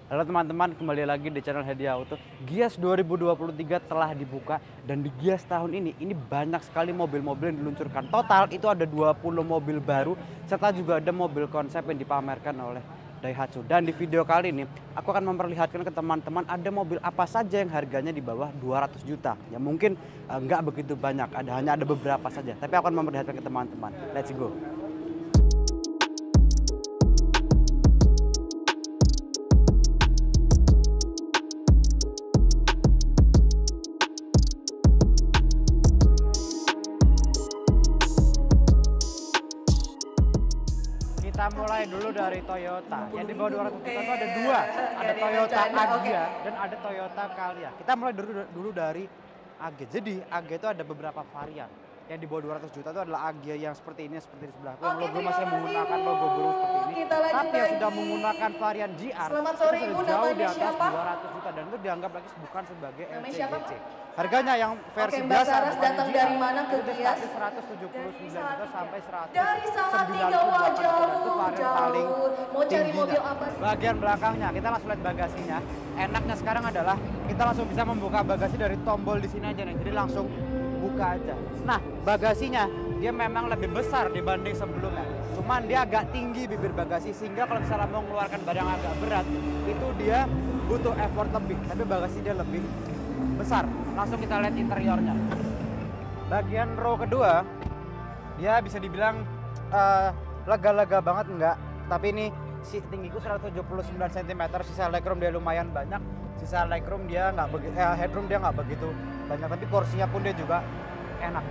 Halo teman-teman, kembali lagi di channel Hedi Auto. Gias 2023 telah dibuka dan di Gias tahun ini banyak sekali mobil-mobil yang diluncurkan. Total itu ada 20 mobil baru serta juga ada mobil konsep yang dipamerkan oleh Daihatsu. Dan di video kali ini aku akan memperlihatkan ke teman-teman ada mobil apa saja yang harganya di bawah 200 juta. Ya mungkin nggak begitu banyak, hanya ada beberapa saja. Tapi aku akan memperlihatkan ke teman-teman. Let's go. Kita mulai dulu dari Toyota. Yang di bawah 200 juta itu ada dua. Ada Toyota Agya dan ada Toyota Calya. Kita mulai dulu dari Agya. Jadi Agya itu ada beberapa varian. Yang di bawah 200 juta itu adalah Agya yang seperti ini, seperti di sebelah. Yang logo masih menggunakan logo burung seperti ini. Tapi yang sudah menggunakan varian GR itu sudah jauh di atas 200 juta dan itu dianggap lagi bukan sebagai LCGC. Harganya yang versi biasa datang dari mana ke Gias? 179 juta sampai 198 Dari Salatiga, juta. Itu varian paling Mau cari mobil tingginya. apa sih? Bagian belakangnya kita langsung lihat bagasinya. Enaknya sekarang adalah kita langsung bisa membuka bagasi dari tombol di sini aja nih. Jadi langsung buka aja. Nah, bagasinya dia memang lebih besar dibanding sebelumnya. Cuman dia agak tinggi bibir bagasi sehingga kalau misalnya mau mengeluarkan barang agak berat itu dia butuh effort lebih. Tapi bagasi dia lebih besar. Langsung kita lihat interiornya. Bagian row kedua dia bisa dibilang lega-lega banget enggak, tapi ini tinggiku 179 cm, sisa legroom dia lumayan banyak, sisa legroom dia nggak begitu, headroom dia nggak begitu banyak, tapi kursinya pun dia juga enak.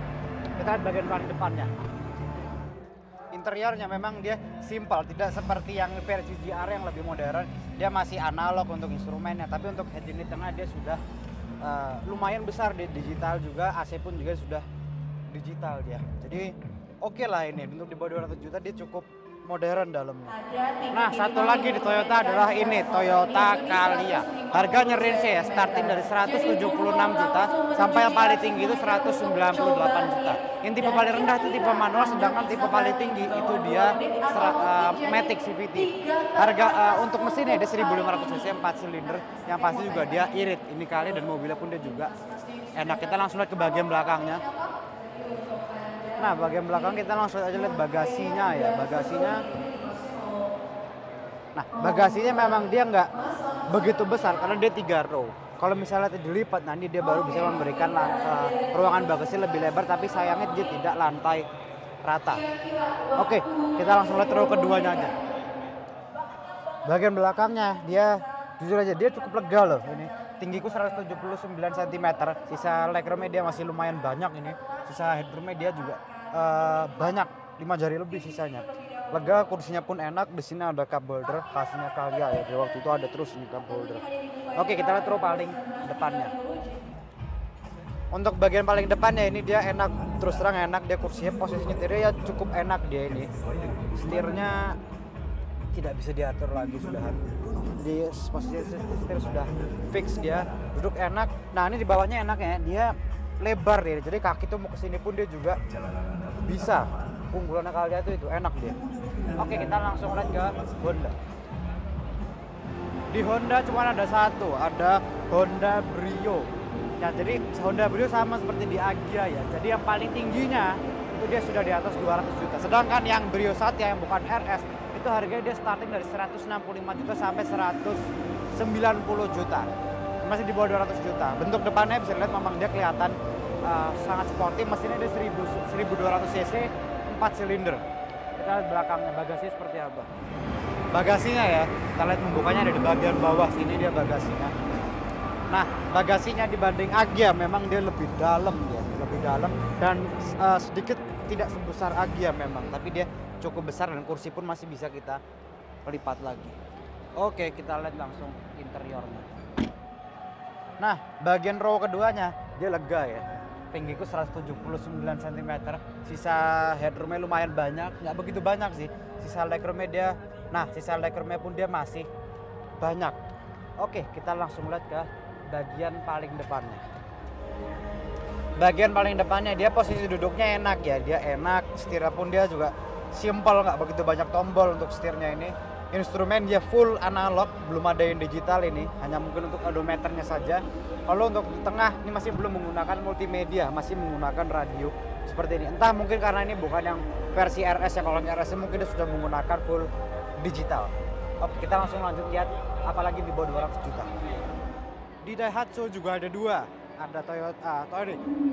Kita lihat bagian paling depannya. Interiornya memang dia simpel, tidak seperti yang versi GR yang lebih modern. Dia masih analog untuk instrumennya, tapi untuk head unit tengah dia sudah lumayan besar, di digital juga, AC pun juga sudah digital dia. Jadi oke lah ini, untuk di bawah 200 juta dia cukup modern dalamnya. Nah, satu lagi di Toyota adalah ini Toyota Calya. Harganya range ya starting dari 176 juta sampai yang paling tinggi itu 198 juta. Yang tipe paling rendah itu tipe manual, sedangkan tipe paling tinggi itu dia Matic CVT. Harga untuk mesinnya dia 1500 cc 4 silinder, yang pasti juga dia irit ini kali, dan mobilnya pun dia juga enak. Kita langsung lihat ke bagian belakangnya. Nah, bagian belakang kita langsung aja lihat bagasinya ya. Bagasinya memang dia nggak begitu besar karena dia 3 row. Kalau misalnya dilipat nanti dia baru bisa memberikan ruangan bagasi lebih lebar, tapi sayangnya dia tidak lantai rata. Oke, kita langsung lihat row keduanya aja. Bagian belakangnya dia jujur aja dia cukup lega loh ini. Tinggiku 179 cm, sisa legroomnya dia masih lumayan banyak ini. Sisa headroomnya dia juga banyak, 5 jari lebih sisanya. Lega, kursinya pun enak. Di sini ada cup holder, khasnya Calya ya. Di waktu itu ada terus ini cup holder. Oke, kita lihat row paling depannya. Untuk bagian paling depannya ini dia enak, terus terang enak. Dia kursinya, posisi nyetirnya ya cukup enak dia ini. Setirnya tidak bisa diatur lagi sudah. Di posisi setir sudah fix, dia duduk enak. Nah, ini di bawahnya enak ya, dia lebar ya, jadi kaki tuh mau kesini pun dia juga bisa. Unggulan Calya itu enak dia. Oke, kita langsung lihat ke Honda. Di Honda cuma ada satu, ada Honda Brio. Ya, jadi Honda Brio sama seperti di Agya ya. Jadi yang paling tingginya itu dia sudah di atas 200 juta. Sedangkan yang Brio Satya yang bukan RS itu harganya dia starting dari 165 juta sampai 190 juta. Masih di bawah 200 juta. Bentuk depannya bisa lihat memang dia kelihatan sangat sporty. Mesinnya dia 1200 cc 4 silinder. Kita lihat belakangnya, bagasinya seperti apa. Bagasinya ya, kita lihat membukanya ada di bagian bawah sini dia bagasinya. Nah, bagasinya dibanding Agya memang dia lebih dalam ya, lebih dalam dan sedikit tidak sebesar Agya memang, tapi dia cukup besar dan kursi pun masih bisa kita lipat lagi. Oke, kita lihat langsung interiornya. Nah, bagian row keduanya dia lega ya. Tinggiku 179 cm, sisa headroomnya lumayan banyak, nggak begitu banyak sih. Sisa legroomnya dia, sisa legroomnya pun dia masih banyak. Oke, kita langsung lihat ke bagian paling depannya. Bagian paling depannya dia posisi duduknya enak ya, dia enak. Setirnya pun dia juga simple, nggak begitu banyak tombol untuk setirnya ini. instrumen dia full analog, belum ada yang digital ini, hanya mungkin untuk odometernya saja. Kalau untuk di tengah ini masih belum menggunakan multimedia, masih menggunakan radio seperti ini. Entah mungkin karena ini bukan yang versi RS ya, kalau yang RS mungkin dia sudah menggunakan full digital. Oke, kita langsung lanjut lihat apalagi di bawah 200 juta. Di Daihatsu juga ada dua, ada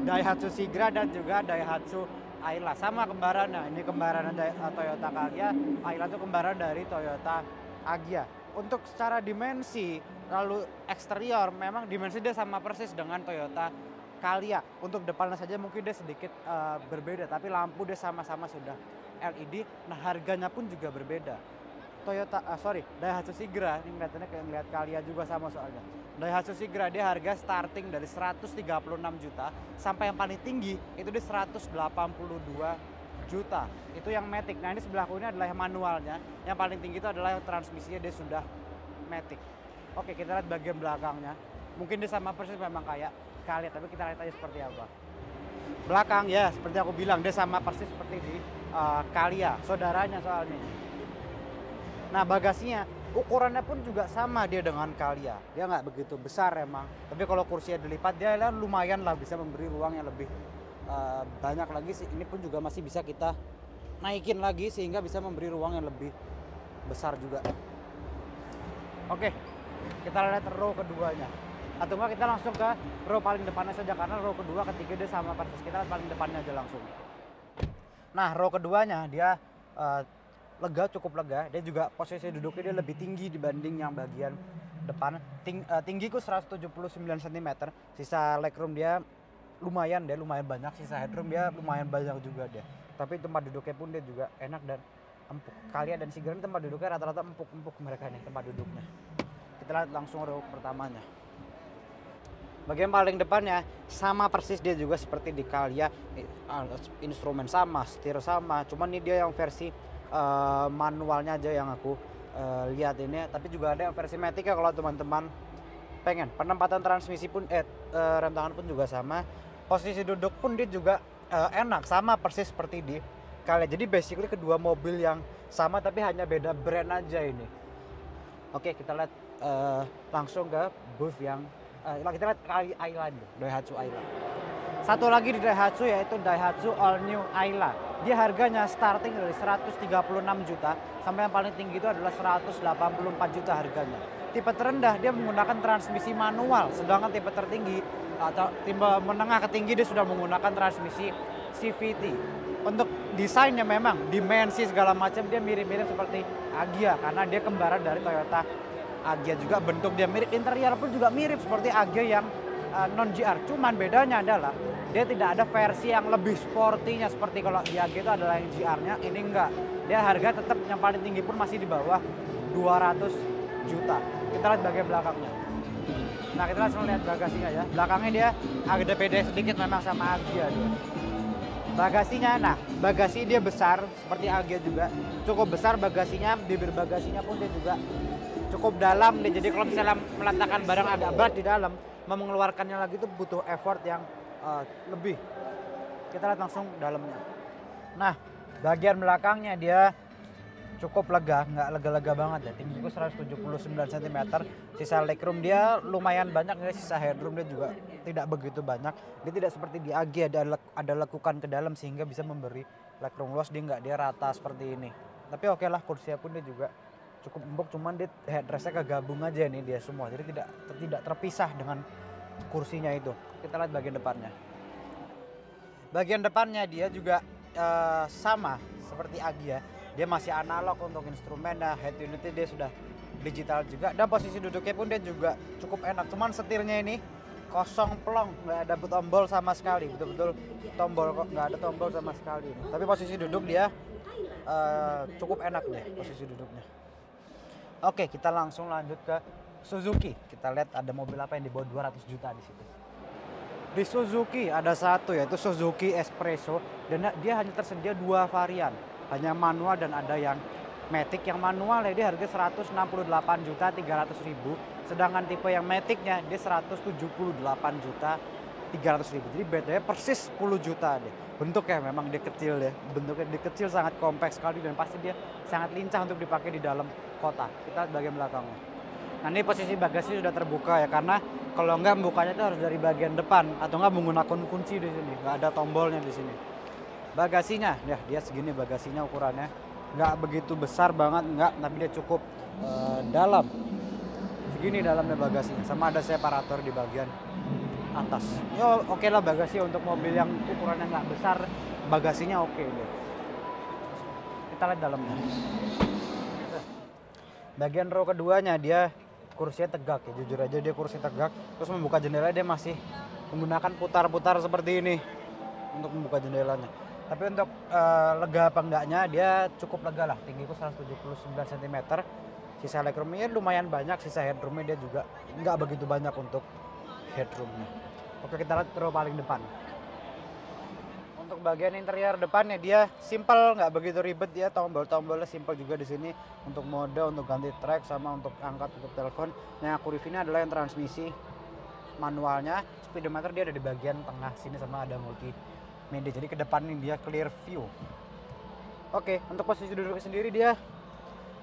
Daihatsu Sigra dan juga Daihatsu Ayla, sama kembarannya. Ini kembaran Toyota Calya, Ayla itu kembaran dari Toyota Agya. Untuk secara dimensi, lalu eksterior, memang dimensi dia sama persis dengan Toyota Calya. Untuk depannya saja mungkin dia sedikit berbeda, tapi lampu dia sama-sama sudah LED. Nah, harganya pun juga berbeda. Daihatsu Sigra, ini kelihatannya kayak ngeliat Calya juga sama soalnya. Daihatsu Sigra dia harga starting dari 136 juta sampai yang paling tinggi itu di 182 juta. Itu yang matic. Nah, ini sebelahku ini adalah yang manualnya. Yang paling tinggi itu adalah yang transmisinya dia sudah matic. Oke, kita lihat bagian belakangnya. Mungkin dia sama persis memang kayak Calya, tapi kita lihat aja seperti apa. Belakang ya, seperti aku bilang dia sama persis seperti di Calya, saudaranya soalnya. Nah, bagasinya ukurannya pun juga sama dia dengan Calya. Dia nggak begitu besar emang. Tapi kalau kursinya dilipat dia lumayan lah, bisa memberi ruang yang lebih banyak lagi sih. Ini pun juga masih bisa kita naikin lagi sehingga bisa memberi ruang yang lebih besar juga. Oke, kita lihat row keduanya. Atau enggak kita langsung ke row paling depannya saja, karena row kedua ketiga dia sama persis. Kita lihat paling depannya aja langsung. Nah, row keduanya dia lega, cukup lega. Dia juga posisi duduknya dia lebih tinggi dibanding yang bagian depan. Tinggiku 179 cm. Sisa legroom dia lumayan banyak. Sisa headroom dia lumayan banyak juga dia. Tapi tempat duduknya pun dia juga enak dan empuk. Calya dan Sigra ini tempat duduknya rata-rata empuk mereka nih tempat duduknya. Kita lihat langsung row pertamanya. Bagian paling depannya sama persis dia juga seperti di Calya. Instrumen sama, setir sama. Cuman ini dia yang versi manualnya aja yang aku lihat ini, tapi juga ada yang versi matic ya kalau teman-teman pengen. Penempatan transmisi pun rem tangan pun juga sama. Posisi duduk pun dia juga enak, sama persis seperti di Calya. Jadi basically kedua mobil yang sama tapi hanya beda brand aja ini. Oke, kita lihat langsung ke booth yang kita lihat Ayla, Daihatsu Ayla. Satu lagi di Daihatsu yaitu Daihatsu All New Ayla. Dia harganya starting dari 136 juta sampai yang paling tinggi itu adalah 184 juta harganya. Tipe terendah dia menggunakan transmisi manual, sedangkan tipe tertinggi atau tipe menengah ke tinggi dia sudah menggunakan transmisi CVT. Untuk desainnya memang dimensi segala macam dia mirip-mirip seperti Agya karena dia kembaran dari Toyota Agya juga. Bentuk dia mirip, interior pun juga mirip seperti Agya yang non GR. Cuman bedanya adalah dia tidak ada versi yang lebih sportinya seperti kalau di Agya itu adalah yang GR-nya, ini enggak. Dia harga tetap yang paling tinggi pun masih di bawah 200 juta. Kita lihat bagian belakangnya. Nah, kita langsung lihat bagasinya ya. Belakangnya dia agak beda sedikit memang sama Agya dia. Bagasinya, nah bagasi dia besar seperti Agya juga. Cukup besar bagasinya, bibir bagasinya pun dia juga cukup dalam. Jadi kalau misalnya meletakkan barang agak berat di dalam, mengeluarkannya lagi itu butuh effort yang lebih. Kita lihat langsung dalamnya. Nah, bagian belakangnya dia cukup lega, nggak lega-lega banget ya. Tinggiku 179 cm. Sisa legroom dia lumayan banyak ya, sisa headroom dia juga tidak begitu banyak. Dia tidak seperti di Agya ada lekukan ke dalam sehingga bisa memberi legroom luas. Dia rata seperti ini. Tapi oke lah, kursinya pun dia juga cukup empuk, cuman dia headrestnya kegabung aja nih dia semua. Jadi tidak terpisah dengan kursinya itu. Kita lihat bagian depannya. Bagian depannya dia juga sama seperti Agya. Dia masih analog untuk instrumen, nah head unitnya dia sudah digital juga. Dan posisi duduknya pun dia juga cukup enak. Cuman setirnya ini kosong plong, nggak ada tombol sama sekali. Betul-betul tombol kok, nggak ada tombol sama sekali. Tapi posisi duduk dia cukup enak deh posisi duduknya. Oke, kita langsung lanjut ke Suzuki. Kita lihat ada mobil apa yang di bawah 200 juta di situ. Di Suzuki ada satu yaitu Suzuki Espresso dan dia hanya tersedia dua varian. Hanya manual dan ada yang matic. Yang manual ya dia harga 168 juta 300 ribu. Sedangkan tipe yang maticnya dia 178 juta 300.000. Jadi bedanya persis 10 juta deh. Bentuknya memang dia kecil ya. Bentuknya dia kecil, sangat kompak sekali dan pasti dia sangat lincah untuk dipakai di dalam kota. Kita bagian belakangnya. Nah ini posisi bagasi sudah terbuka ya, karena kalau enggak membukanya itu harus dari bagian depan atau enggak menggunakan kunci di sini. Nggak ada tombolnya di sini. Bagasinya, ya dia segini bagasinya ukurannya. Nggak begitu besar banget, nggak, tapi dia cukup dalam. Segini dalamnya bagasinya, sama ada separator di bagian atas. Ya oke lah bagasi untuk mobil yang ukurannya nggak besar, bagasinya oke deh. Kita lihat dalamnya. Bagian row keduanya dia kursinya tegak ya, jujur aja dia kursi tegak. Terus membuka jendela dia masih menggunakan putar-putar seperti ini untuk membuka jendelanya. Tapi untuk lega apa enggaknya dia cukup lega lah. Tinggiku 179 cm. Sisa legroomnya lumayan banyak, sisa headroomnya dia juga nggak begitu banyak untuk headroomnya. Oke, kita lihat row paling depan. Untuk bagian interior depannya dia simple, nggak begitu ribet, dia tombol-tombolnya simple juga di sini untuk mode, untuk ganti track sama untuk angkat untuk telepon. Nah, yang aku review ini adalah yang transmisi manualnya. Speedometer dia ada di bagian tengah sini sama ada multimedia. Jadi ke depan ini dia clear view. Oke, untuk posisi duduk sendiri dia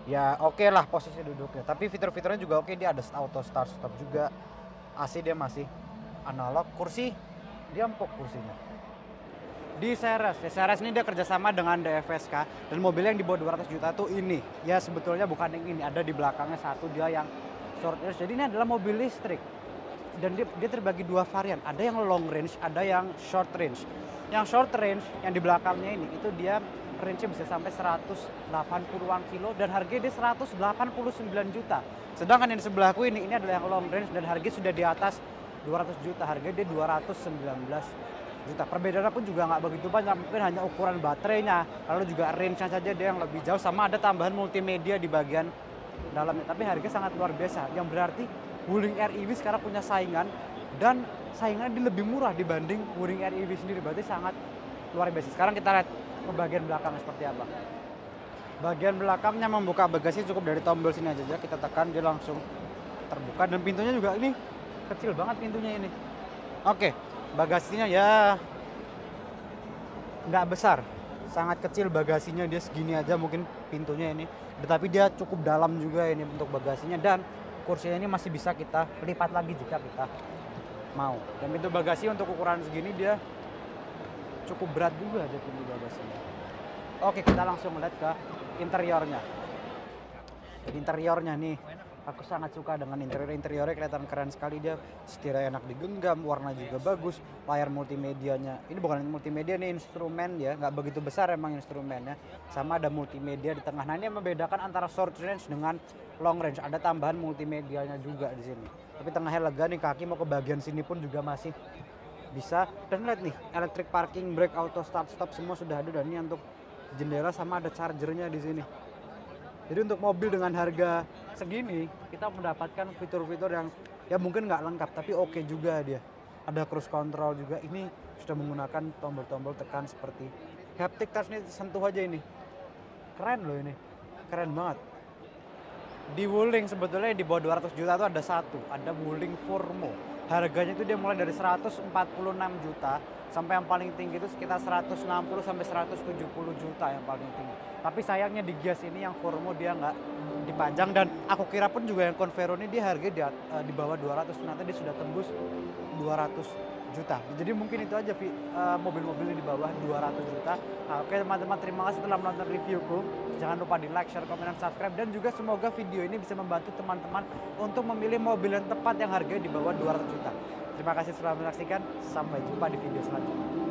ya oke lah posisi duduknya. Tapi fitur-fiturnya juga oke, dia ada auto start stop juga. AC dia masih analog. Kursi dia empuk kursinya. Di Ceres ini dia kerjasama dengan DFSK dan mobil yang di bawah 200 juta tuh ini. Ya sebetulnya bukan yang ini, ada di belakangnya satu dia yang short range. Jadi ini adalah mobil listrik dan dia terbagi dua varian. Ada yang long range, ada yang short range. Yang short range yang di belakangnya ini itu dia range-nya bisa sampai 180-an kilo dan harganya dia 189 juta. Sedangkan yang di sebelahku ini adalah yang long range dan harganya sudah di atas 200 juta. Harganya dia 219 juta. Perbedaannya pun juga nggak begitu banyak, mungkin hanya ukuran baterainya, lalu juga range-nya saja dia yang lebih jauh, sama ada tambahan multimedia di bagian dalamnya. Tapi harga sangat luar biasa, yang berarti Wuling REV sekarang punya saingan dan saingannya lebih murah dibanding Wuling REV sendiri, berarti sangat luar biasa. Sekarang kita lihat ke bagian belakangnya seperti apa. Bagian belakangnya membuka bagasi cukup dari tombol sini aja, kita tekan dia langsung terbuka dan pintunya juga ini kecil banget pintunya ini. Oke, bagasinya ya nggak besar, sangat kecil bagasinya, dia segini aja mungkin pintunya ini. Tetapi dia cukup dalam juga ini untuk bagasinya dan kursinya ini masih bisa kita lipat lagi jika kita mau. Dan pintu bagasi untuk ukuran segini dia cukup berat juga aja pintu bagasinya. Oke, kita langsung melihat ke interiornya. Jadi interiornya nih, aku sangat suka dengan interiornya, kelihatan keren sekali dia. Setirnya enak digenggam, warna juga bagus, layar multimedianya. Ini bukan multimedia nih, instrumen ya, nggak begitu besar emang instrumennya. Sama ada multimedia di tengah. Nah ini yang membedakan antara short range dengan long range. Ada tambahan multimedianya juga di sini. Tapi tengahnya lega nih, kaki mau ke bagian sini pun juga masih bisa. Dan lihat nih, electric parking, brake, auto start stop semua sudah ada. Dan ini untuk jendela sama ada chargernya di sini. Jadi untuk mobil dengan harga segini kita mendapatkan fitur-fitur yang ya mungkin nggak lengkap tapi oke juga dia. Ada cruise control juga. Ini sudah menggunakan tombol-tombol tekan seperti haptic touch, nih sentuh aja ini. Keren loh ini. Keren banget. Di Wuling sebetulnya di bawah 200 juta itu ada satu, ada Wuling Formo. Harganya itu dia mulai dari 146 juta sampai yang paling tinggi itu sekitar 160 sampai 170 juta yang paling tinggi. Tapi sayangnya di Gias ini yang Formo dia nggak dipajang, dan aku kira pun juga yang Convero ini dia harga di bawah 200, ternyata dia sudah tembus 200 juta. Jadi mungkin itu aja mobil-mobil di bawah 200 juta. Nah, oke teman-teman, terima kasih telah menonton reviewku. Jangan lupa di like, share, komen, dan subscribe. Dan juga semoga video ini bisa membantu teman-teman untuk memilih mobil yang tepat yang harganya di bawah 200 juta. Terima kasih telah menyaksikan. Sampai jumpa di video selanjutnya.